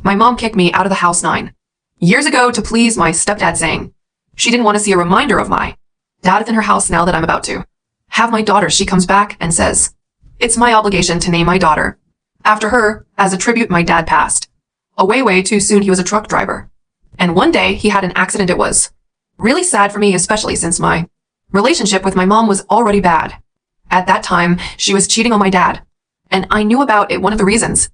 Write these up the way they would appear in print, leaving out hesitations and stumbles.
My mom kicked me out of the house 9 years ago to please my stepdad, saying she didn't want to see a reminder of my dad in her house now that I'm about to have my daughter. She comes back and says it's my obligation to name my daughter after her. As a tribute, my dad passed away way too soon. He was a truck driver, and one day he had an accident. It was really sad for me, especially since my relationship with my mom was already bad. At that time, she was cheating on my dad, and I knew about it. One of the reasons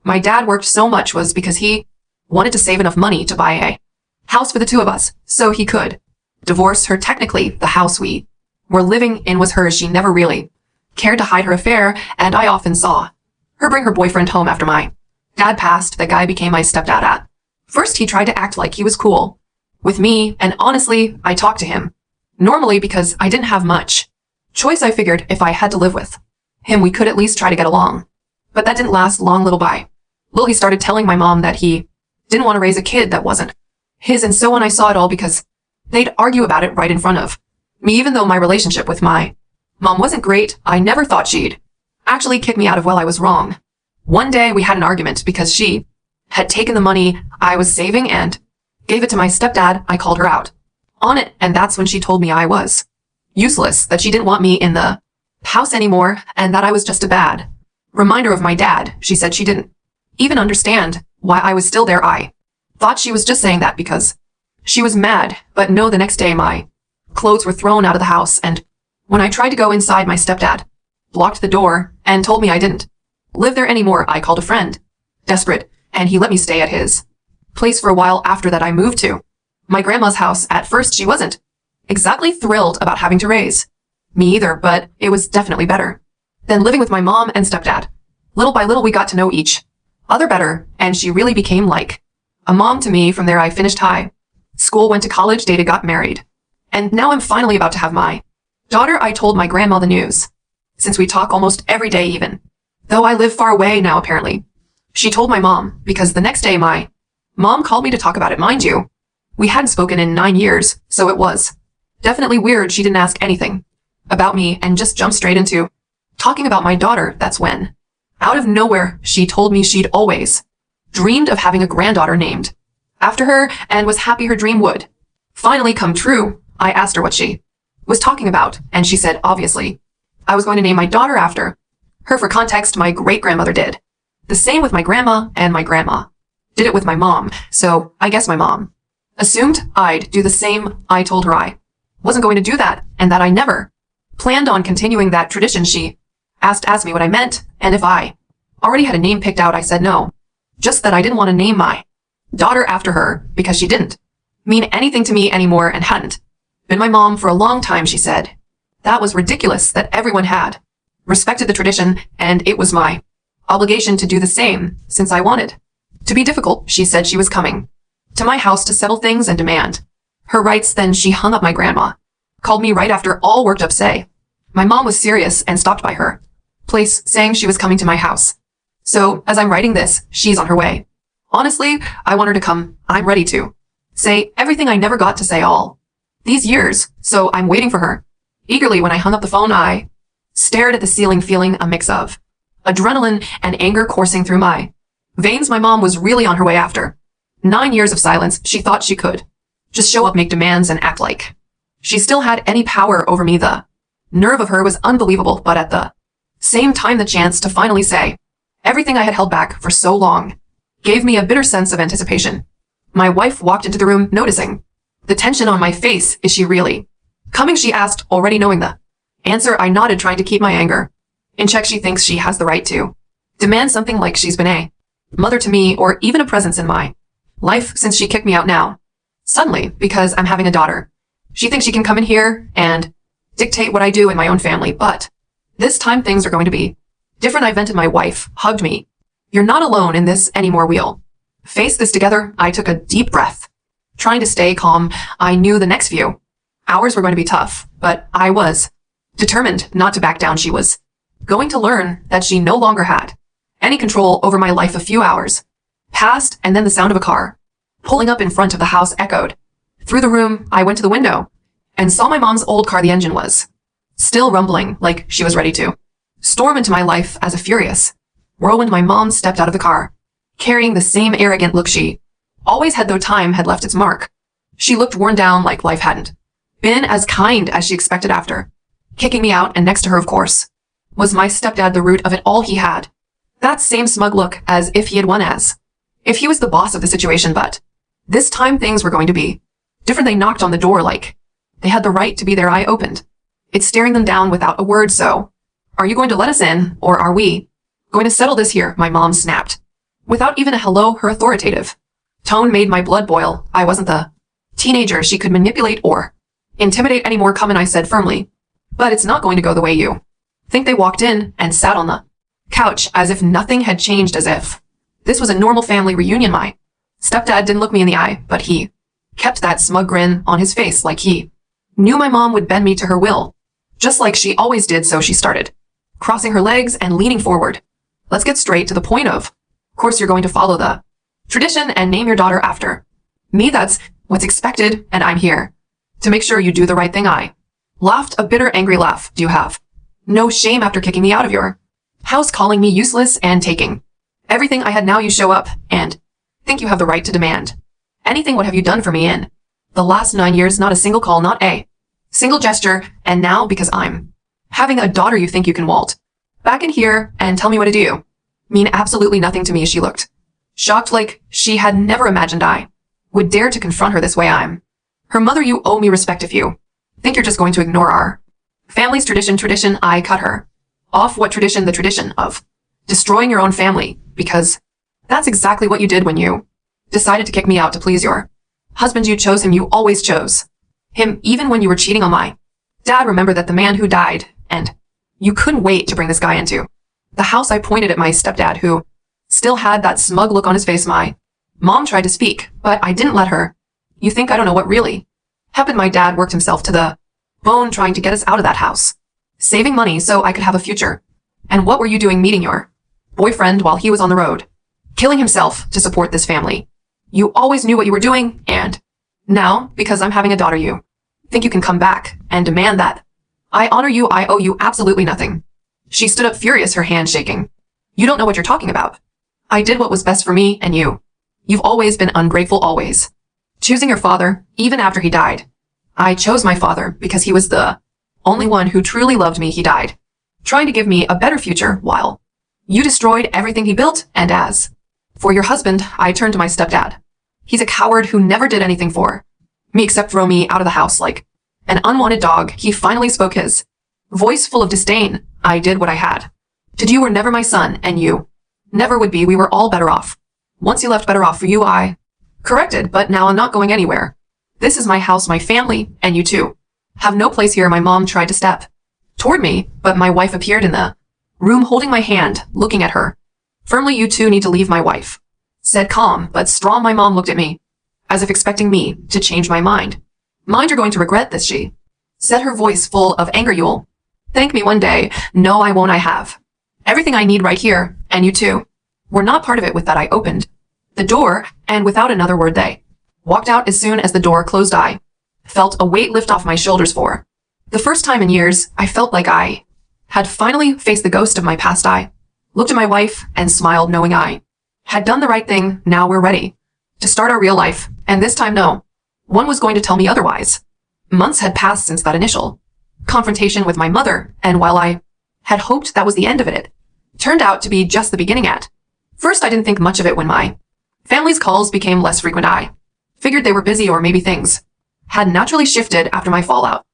my dad worked so much was because he wanted to save enough money to buy a house for the two of us so he could divorce her. Technically, the house we were living in was hers. She never really cared to hide her affair, and I often saw her bring her boyfriend home after my dad passed. The guy became my stepdad. At first, he tried to act like he was cool with me, and honestly, I talked to him normally because I didn't have much choice. I figured if I had to live with him, we could at least try to get along. But that didn't last long. Little by little, he started telling my mom that he didn't want to raise a kid that wasn't his, and so on. I saw it all because they'd argue about it right in front of me. Even though my relationship with my mom wasn't great, I never thought she'd actually kick me out of. Well, I was wrong. One day we had an argument because she had taken the money I was saving and gave it to my stepdad. I called her out on it, and that's when she told me I was useless, that she didn't want me in the house anymore, and that I was just a bad reminder of my dad. She said she didn't even understand why I was still there. I thought she was just saying that because she was mad, but no, the next day my clothes were thrown out of the house, and when I tried to go inside, my stepdad blocked the door and told me I didn't live there anymore. I called a friend, desperate, and he let me stay at his place for a while. After that, I moved to my grandma's house. At first, she wasn't exactly thrilled about having to raise me either, but it was definitely better than living with my mom and stepdad. Little by little, we got to know each other better, and she really became like a mom to me. From there, I finished high school, went to college, dated, got married, and now I'm finally about to have my daughter. I told my grandma the news, since we talk almost every day, even though I live far away now. Apparently, she told my mom because the next day my mom called me to talk about it. Mind you, we hadn't spoken in 9 years, so it was definitely weird. She didn't ask anything about me and just jumped straight into talking about my daughter. That's when, out of nowhere, she told me she'd always dreamed of having a granddaughter named after her and was happy her dream would finally come true. I asked her what she was talking about, and she said, obviously, I was going to name my daughter after her. For context, my great-grandmother did the same with my grandma, and my grandma did it with my mom, so I guess my mom assumed I'd do the same. I told her I wasn't going to do that, and that I never planned on continuing that tradition. She asked me what I meant, and if I already had a name picked out. I said no, just that I didn't want to name my daughter after her because she didn't mean anything to me anymore and hadn't been my mom for a long time. She said that was ridiculous, that everyone had respected the tradition, and it was my obligation to do the same since I wanted to be difficult. She said she was coming to my house to settle things and demand her rights. Then she hung up. My grandma called me right after, all worked up, say my mom was serious, and stopped by her place saying she was coming to my house. So as I'm writing this, she's on her way. Honestly, I want her to come. I'm ready to say everything I never got to say all these years, so I'm waiting for her eagerly. When I hung up the phone, I stared at the ceiling, feeling a mix of adrenaline and anger coursing through my veins. My mom was really on her way. After 9 years of silence, she thought she could just show up, make demands, and act like she still had any power over me. The nerve of her was unbelievable, but at the same time, the chance to finally say everything I had held back for so long gave me a bitter sense of anticipation. My wife walked into the room, noticing the tension on my face. Is she really coming? She asked, already knowing the answer. I nodded, trying to keep my anger in check. She thinks she has the right to demand something, like she's been a mother to me or even a presence in my life since she kicked me out. Now, suddenly, because I'm having a daughter, she thinks she can come in here and dictate what I do in my own family. But this time things are going to be different. I vented. My wife hugged me. You're not alone in this anymore. We'll face this together. I took a deep breath, trying to stay calm. I knew the next few hours were going to be tough, but I was determined not to back down. She was going to learn that she no longer had any control over my life. A few hours passed, and then the sound of a car pulling up in front of the house echoed through the room. I went to the window and saw my mom's old car. The engine was still rumbling, like she was ready to storm into my life. As a furious whirlwind, my mom stepped out of the car, carrying the same arrogant look she always had, though time had left its mark. She looked worn down, like life hadn't been as kind as she expected after kicking me out, and next to her, of course, was my stepdad, the root of it all. He had that same smug look, as if he had won, as if he was the boss of the situation, but this time things were going to be different. They knocked on the door like they had the right to be there. I opened it, staring them down without a word. So, are you going to let us in, or are we going to settle this here? My mom snapped. Without even a hello, her authoritative tone made my blood boil. I wasn't the teenager she could manipulate or intimidate anymore. Come in, I said firmly. But it's not going to go the way you think. They walked in and sat on the couch as if nothing had changed, as if this was a normal family reunion. My stepdad didn't look me in the eye, but he kept that smug grin on his face, like he knew my mom would bend me to her will, just like she always did. So she started crossing her legs and leaning forward. Let's get straight to the point. Of course, you're going to follow the tradition and name your daughter after me. That's what's expected, and I'm here to make sure you do the right thing. I laughed a bitter, angry laugh. Do you have no shame after kicking me out of your house, calling me useless, and taking everything I had? Now you show up and think you have the right to demand anything. What have you done for me in the last 9 years? Not a single call, not a single gesture. And now, because I'm having a daughter, you think you can waltz back in here and tell me what to do? Mean absolutely nothing to me. She looked shocked, like she had never imagined I would dare to confront her this way. I'm her mother. You owe me respect. If you think you're just going to ignore our family's tradition, I cut her off. What tradition? The tradition of destroying your own family, because that's exactly what you did when you decided to kick me out to please your husband. You chose him. You always chose him, even when you were cheating on my dad. Remember that, the man who died, and you couldn't wait to bring this guy into the house. I pointed at my stepdad, who still had that smug look on his face. My mom tried to speak, but I didn't let her. You think I don't know what really happened? My dad worked himself to the bone trying to get us out of that house, saving money so I could have a future. And what were you doing, meeting your boyfriend while he was on the road, killing himself to support this family? You always knew what you were doing, and now, because I'm having a daughter, you think you can come back and demand that I honor you? I owe you absolutely nothing. She stood up, furious, her hand shaking. You don't know what you're talking about. I did what was best for me and you. You've always been ungrateful, always choosing your father, even after he died. I chose my father because he was the only one who truly loved me. He died trying to give me a better future, while you destroyed everything he built. And as for your husband, I turned to my stepdad. He's a coward who never did anything for me except throw me out of the house like an unwanted dog. He finally spoke, his voice full of disdain. I did what I had to do. You were never my son, and you never would be. We were all better off once you left. Better off for you, I corrected, but now I'm not going anywhere. This is my house, my family, and you too have no place here. My mom tried to step toward me, but my wife appeared in the room holding my hand, looking at her firmly. You two need to leave. My wife said, calm but strong. My mom looked at me as if expecting me to change my mind. Mind, you're going to regret this, she said, her voice full of anger. You'll thank me one day. No, I won't. I have everything I need right here, and you two were not part of it. With that, I opened the door, and without another word, they walked out. As soon as the door closed, I felt a weight lift off my shoulders. For the first time in years, I felt like I had finally faced the ghost of my past. I looked at my wife and smiled, knowing I had done the right thing. Now we're ready to start our real life, and this time no one was going to tell me otherwise. Months had passed since that initial confrontation with my mother, and while I had hoped that was the end of it, it turned out to be just the beginning. At first, I didn't think much of it. When my family's calls became less frequent, I figured they were busy, or maybe things had naturally shifted after my fallout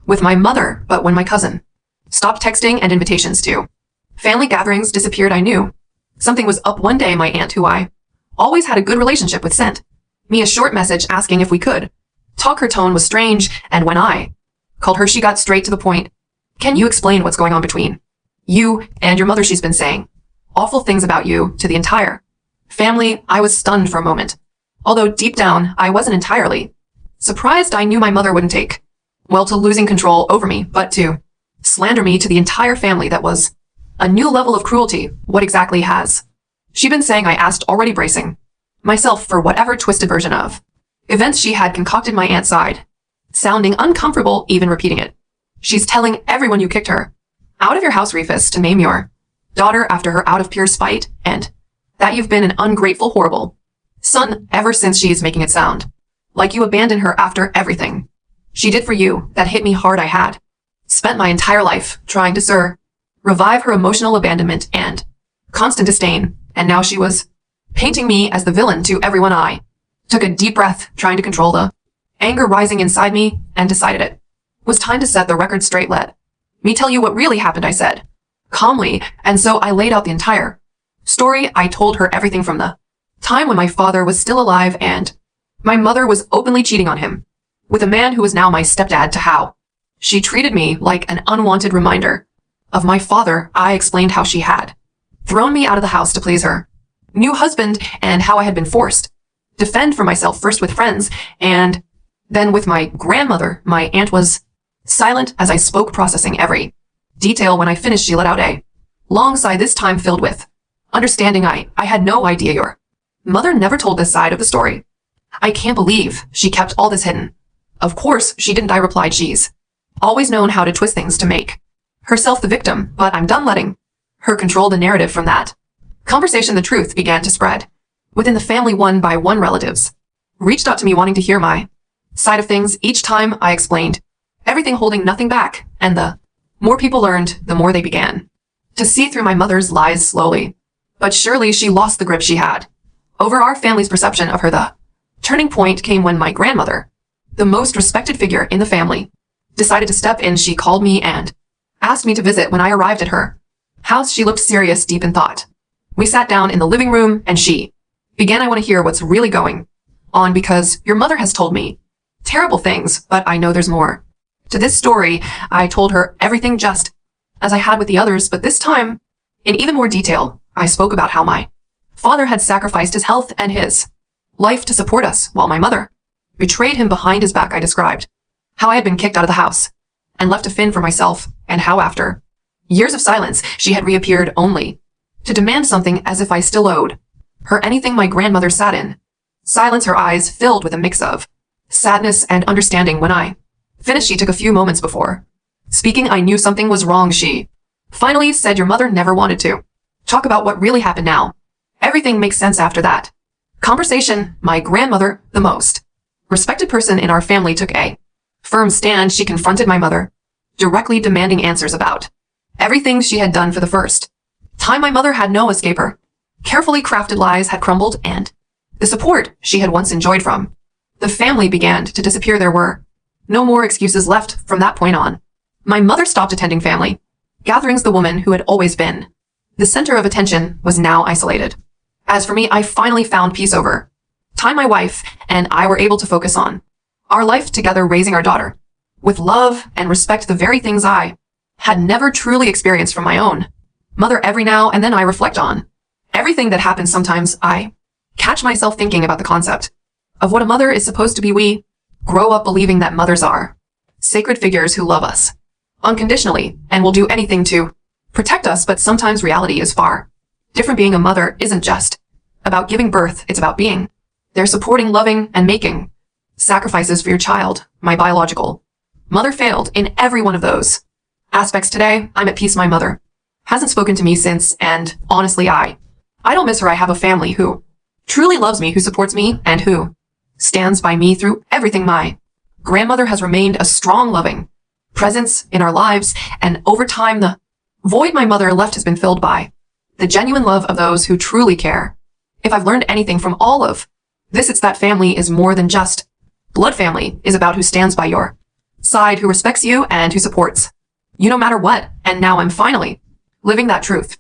with my mother. But when my cousin stopped texting and invitations to family gatherings disappeared, I knew something was up. One day, my aunt, who I always had a good relationship with, sent me a short message asking if we could talk. Her tone was strange, and when I called her, she got straight to the point. Can you explain what's going on between you and your mother? She's been saying awful things about you to the entire family. I was stunned for a moment, although deep down I wasn't entirely surprised. I knew my mother wouldn't take well to losing control over me, but to slander me to the entire family, that was a new level of cruelty. What exactly has she been saying? I asked, already bracing myself for whatever twisted version of events she had concocted. My aunt sighed, sounding uncomfortable even repeating it. She's telling everyone you kicked her out of your house, Rufus, to name your daughter after her out of pure spite, and That you've been an ungrateful, horrible son ever since she is making it sound like you abandoned her after everything she did for you. That hit me hard. I had spent my entire life trying to revive her emotional abandonment and constant disdain, and now she was painting me as the villain to everyone. I took a deep breath, trying to control the anger rising inside me, and decided it was time to set the record straight. Let me tell you what really happened, I said calmly, and so I laid out the entire story. I told her everything from the time when my father was still alive and my mother was openly cheating on him with a man who was now my stepdad, to how she treated me like an unwanted reminder of my father. I explained how she had thrown me out of the house to please her new husband, and how I had been forced to fend for myself, first with friends and then with my grandmother. My aunt was silent as I spoke, processing every detail. When I finished, she let out a long sigh, this time filled with understanding. I had no idea your mother never told this side of the story. I can't believe she kept all this hidden. Of course she didn't, I replied. She's always known how to twist things to make herself the victim, but I'm done letting her control the narrative. From that conversation, the truth began to spread within the family. One by one, relatives reached out to me wanting to hear my side of things. Each time I explained everything, holding nothing back, and the more people learned, the more they began to see through my mother's lies. Slowly but surely, she lost the grip she had over our family's perception of her. The turning point came when my grandmother, the most respected figure in the family, decided to step in. She called me and asked me to visit. When I arrived at her house, she looked serious, deep in thought. We sat down in the living room and she began, I want to hear what's really going on, because your mother has told me terrible things, but I know there's more to this story. I told her everything just as I had with the others, but this time in even more detail. I spoke about how my father had sacrificed his health and his life to support us, while my mother betrayed him behind his back. I described how I had been kicked out of the house and left to fend for myself, and how after years of silence, she had reappeared only to demand something, as if I still owed her anything. My grandmother sat in silence, her eyes filled with a mix of sadness and understanding. When I finished, she took a few moments before speaking. I knew something was wrong. She finally said, your mother never wanted to talk about what really happened. Now everything makes sense after that conversation. My grandmother, the most respected person in our family, took a firm stand. She confronted my mother directly, demanding answers about everything she had done. For the first time, my mother had no escape. Her carefully crafted lies had crumbled, and the support she had once enjoyed from the family began to disappear. There were no more excuses left. From that point on, my mother stopped attending family gatherings. The woman who had always been the center of attention was now isolated. As for me, I finally found peace over time. My wife and I were able to focus on our life together, raising our daughter with love and respect, the very things I had never truly experienced from my own mother. Every now and then I reflect on everything that happened. Sometimes I catch myself thinking about the concept of what a mother is supposed to be. We grow up believing that mothers are sacred figures who love us unconditionally and will do anything to protect us, but sometimes reality is far different. Being a mother isn't just about giving birth, it's about being there, supporting, loving, and making sacrifices for your child. My biological mother failed in every one of those aspects. Today, I'm at peace. My mother hasn't spoken to me since, and honestly, I don't miss her. I have a family who truly loves me, who supports me, and who stands by me through everything. My grandmother has remained a strong, loving presence in our lives, and over time, the void my mother left has been filled by the genuine love of those who truly care. If I've learned anything from all of this, it's that family is more than just blood. Family is about who stands by your side, who respects you, and who supports you no matter what. And now I'm finally living that truth.